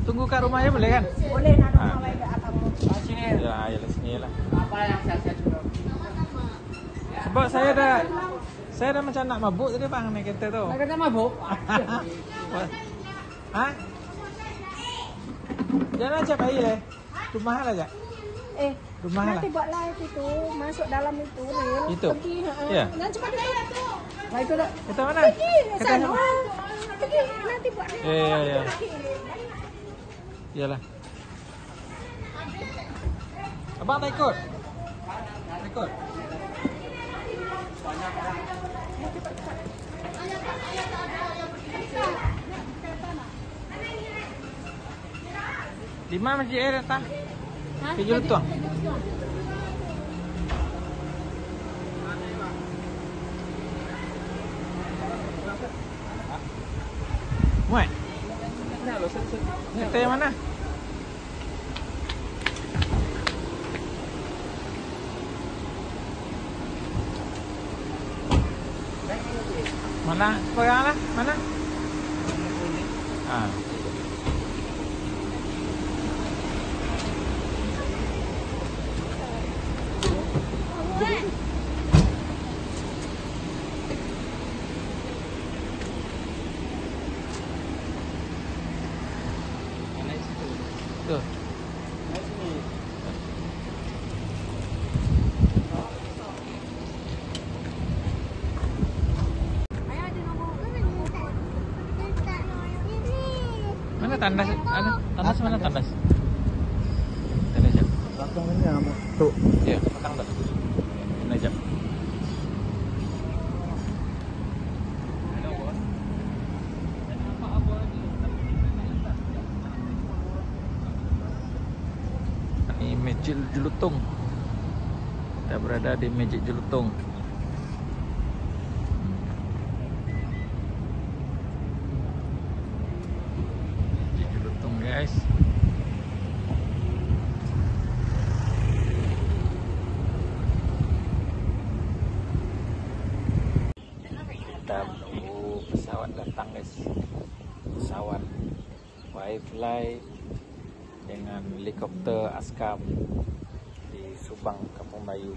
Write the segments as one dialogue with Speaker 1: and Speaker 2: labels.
Speaker 1: tunggu kat rumahnya boleh kan?
Speaker 2: Boleh nak rumah baik kat kamu.
Speaker 1: Sini. Ya, ya sini lah.
Speaker 3: Apa yang saya suruh?
Speaker 1: Sebab saya dah macam nak mabuk tadi bang naik kereta tu.
Speaker 3: Nak kata mabuk?
Speaker 1: Hah? Jangan ajak bayi lah. Rumah lah ajak. Rumah lah.
Speaker 2: Nanti buat live itu, masuk dalam itu, Nil.
Speaker 1: Itu?
Speaker 2: Pergi,
Speaker 1: Ya.
Speaker 2: Nanti cepat dia tu. Nah itu dah.
Speaker 1: Kita mana?
Speaker 2: Pergi,
Speaker 1: Kita
Speaker 2: sana.
Speaker 1: mana?
Speaker 2: Pergi, nanti buat live.
Speaker 1: Ya. Iyalah. Abang tak ikut? Tak ikut? Di mana masjid air datang? Ke Jelutung. Muat? Kereta yang mana? Mana? Kau yang lah? Mana? Ah. Tuh. Mana tandas? Tandas mana tandas? Tandas jap.
Speaker 3: Belakangnya tuh.
Speaker 1: Ya, belakang dah. Tandas jap. Ini Masjid Jelutung. Kita berada di Masjid Jelutung. Masjid Jelutung, guys. Kita menunggu pesawat datang, guys. Pesawat Firefly dengan helikopter Askam di Subang, Kampung Bayu.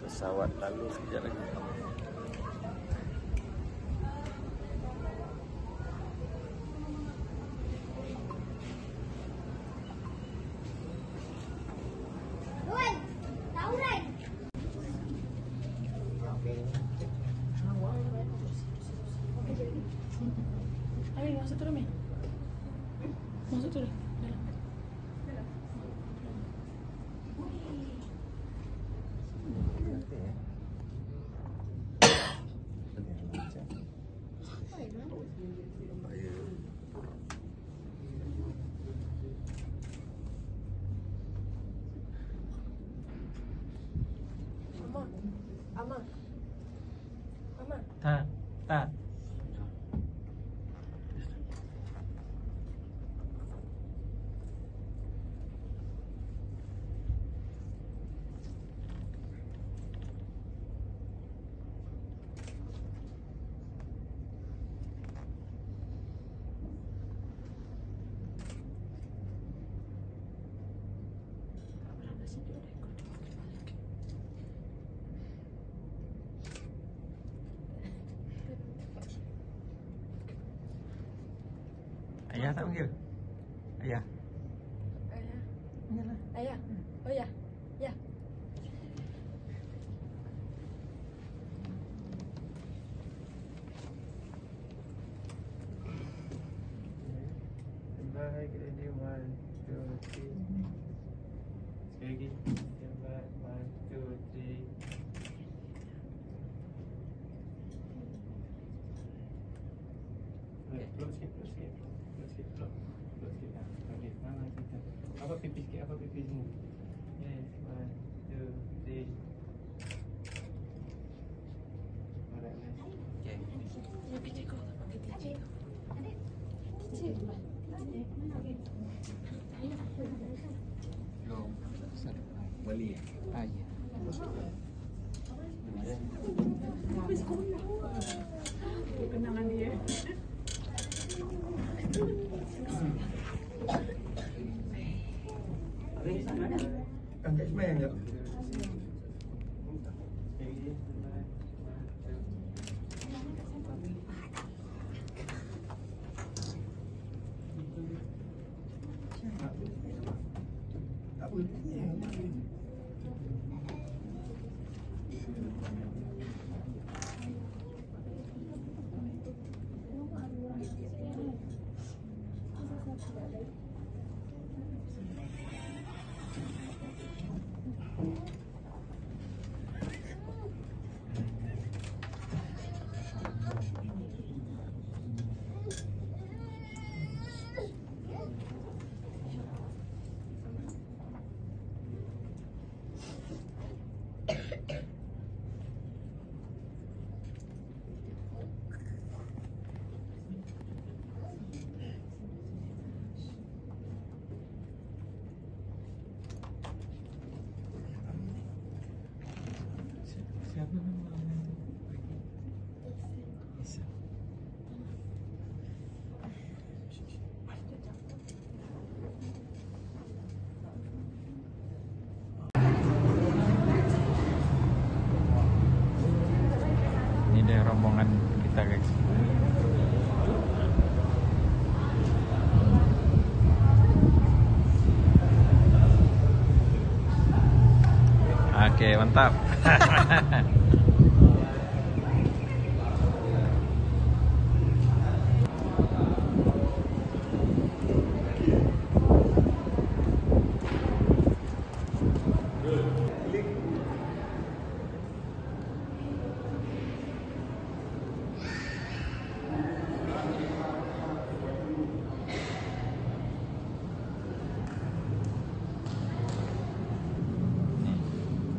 Speaker 1: Pesawat lalu sekejap lagi.
Speaker 2: Ayo masuk turun, Mi. Masuk turun. Ama.
Speaker 1: Tak. Ayah tak panggil? Ayah?
Speaker 2: Ayah. Oh ya. Ya.
Speaker 3: Baik, ready, 1, 2, 3. Sekali lagi. Baik, 1, 2, 3. Peluk sikit. Okey, kita. Apa pipi sikit, apa pipi sini. Yes, 1, 2, 3. Alright, nice. Okay.
Speaker 2: Ya pergi kau. Pergi.
Speaker 3: Belum.
Speaker 1: Bali ya? Ah iya.
Speaker 2: Kenangan dia.
Speaker 4: Angkat semayang tak? Tak apa.
Speaker 1: Siapa nama orang itu? Isa. Ini dia rombongan kita guys. Oke, mantap.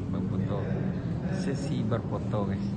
Speaker 1: Berfoto, sesi berfoto guys.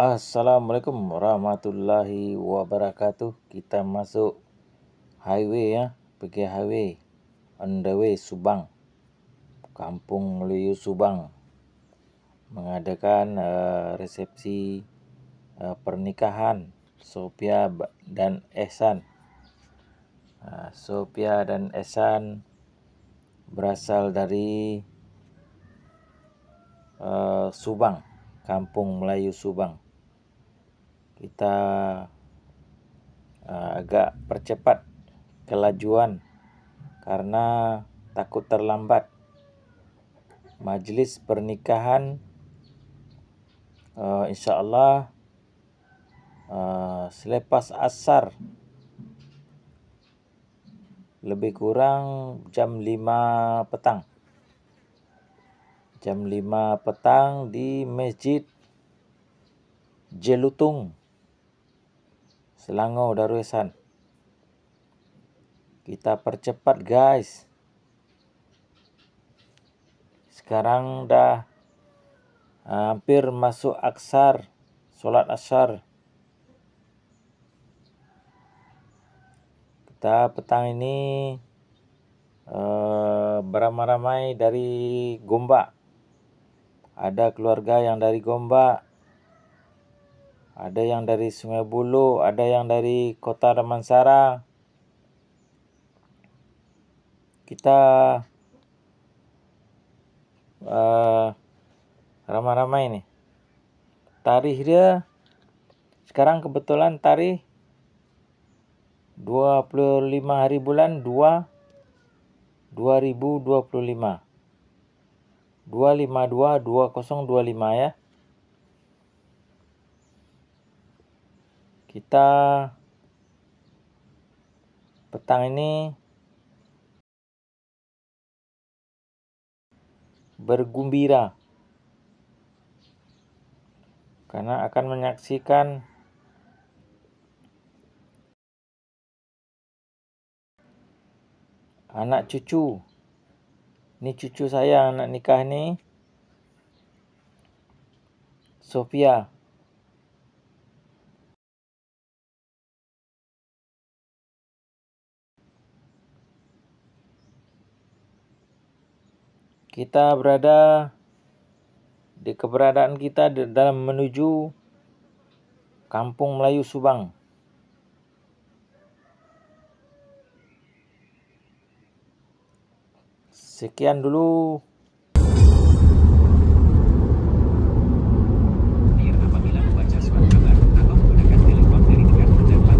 Speaker 1: Assalamualaikum warahmatullahi wabarakatuh. Kita masuk highway ya, pergi highway on the way Subang, Kampung Melayu Subang, mengadakan resepsi pernikahan Sophia dan Ehsan. Sophia dan Ehsan berasal dari Subang, Kampung Melayu Subang. Kita agak percepat kelajuan karena takut terlambat. Majlis pernikahan insya-Allah selepas asar, lebih kurang jam 5 petang. Jam 5 petang di Masjid Jelutung, Selangor Darul Ehsan. Kita percepat guys. Sekarang dah hampir masuk asar, solat asar. Kita petang ini beramai-ramai dari Gombak. Ada keluarga yang dari Gombak, ada yang dari Sungai Buloh, ada yang dari Kota Damansara. Kita ramai-ramai nih. Tarikh dia sekarang kebetulan tarikh 25 hari bulan 2 2025. 2522025 ya. Kita petang ini bergembira karena akan menyaksikan anak cucu. Ini cucu saya anak nikah nih, Sophia. Kita berada di keberadaan kita dalam menuju Kampung Melayu Subang. Sekian dulu.
Speaker 5: Apabila membaca surat kabar atau menggunakan telepon dari dekat terdapat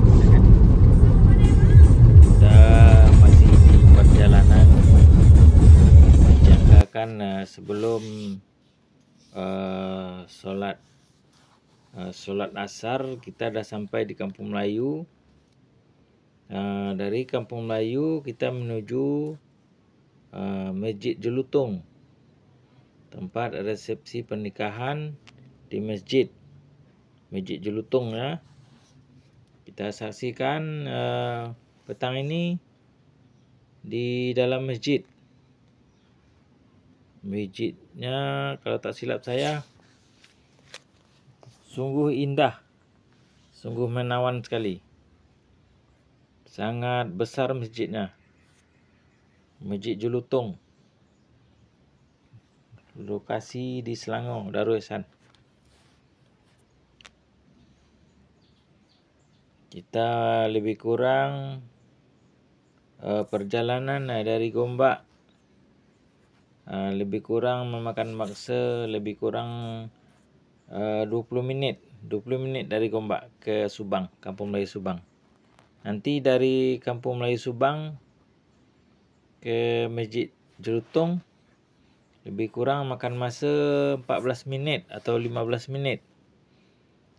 Speaker 1: Kita masih di perjalanan, dijangkakan sebelum solat asar kita dah sampai di Kampung Melayu. Dari Kampung Melayu kita menuju Masjid Jelutung, tempat resepsi pernikahan di Masjid Jelutung ya. Kita saksikan petang ini di dalam masjid. Masjidnya kalau tak silap saya sungguh indah, sungguh menawan sekali. Sangat besar masjidnya. Masjid Jelutung. Lokasi di Selangor, Darul Ihsan. Kita lebih kurang perjalanan dari Gombak lebih kurang memakan masa lebih kurang 20 minit dari Gombak ke Subang, Kampung Melayu Subang. Nanti dari Kampung Melayu Subang ke Masjid Jelutung lebih kurang makan masa 14 minit atau 15 minit.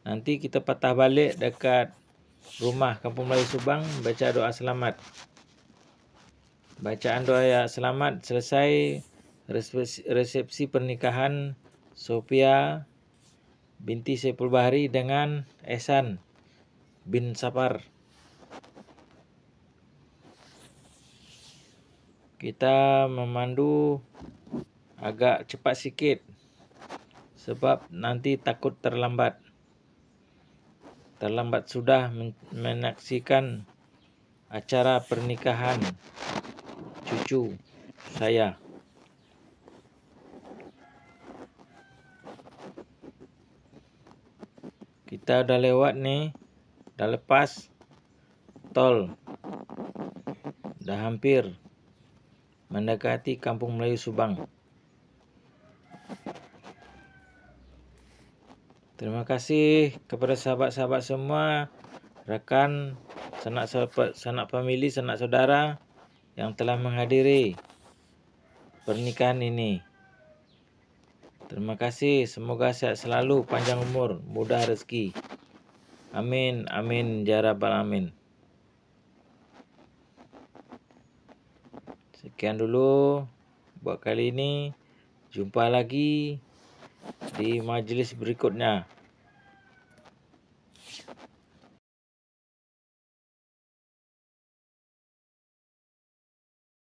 Speaker 1: Nanti kita patah balik dekat rumah Kampung Melayu Subang, baca doa selamat. Bacaan doa selamat selesai, resepsi pernikahan Sophia binti Saiful Bahri dengan Ehsan bin Sapar. Kita memandu agak cepat sikit sebab nanti takut terlambat. Terlambat sudah menyaksikan acara pernikahan cucu saya. Kita udah lewat nih, dah lepas tol, dah hampir mendekati Kampung Melayu Subang. Terima kasih kepada sahabat-sahabat semua, rakan, sanak famili, sanak saudara yang telah menghadiri pernikahan ini. Terima kasih, semoga sehat selalu, panjang umur, mudah rezeki. Amin, amin, ya rabbal alamin. Sekian dulu buat kali ini. Jumpa lagi di majlis berikutnya.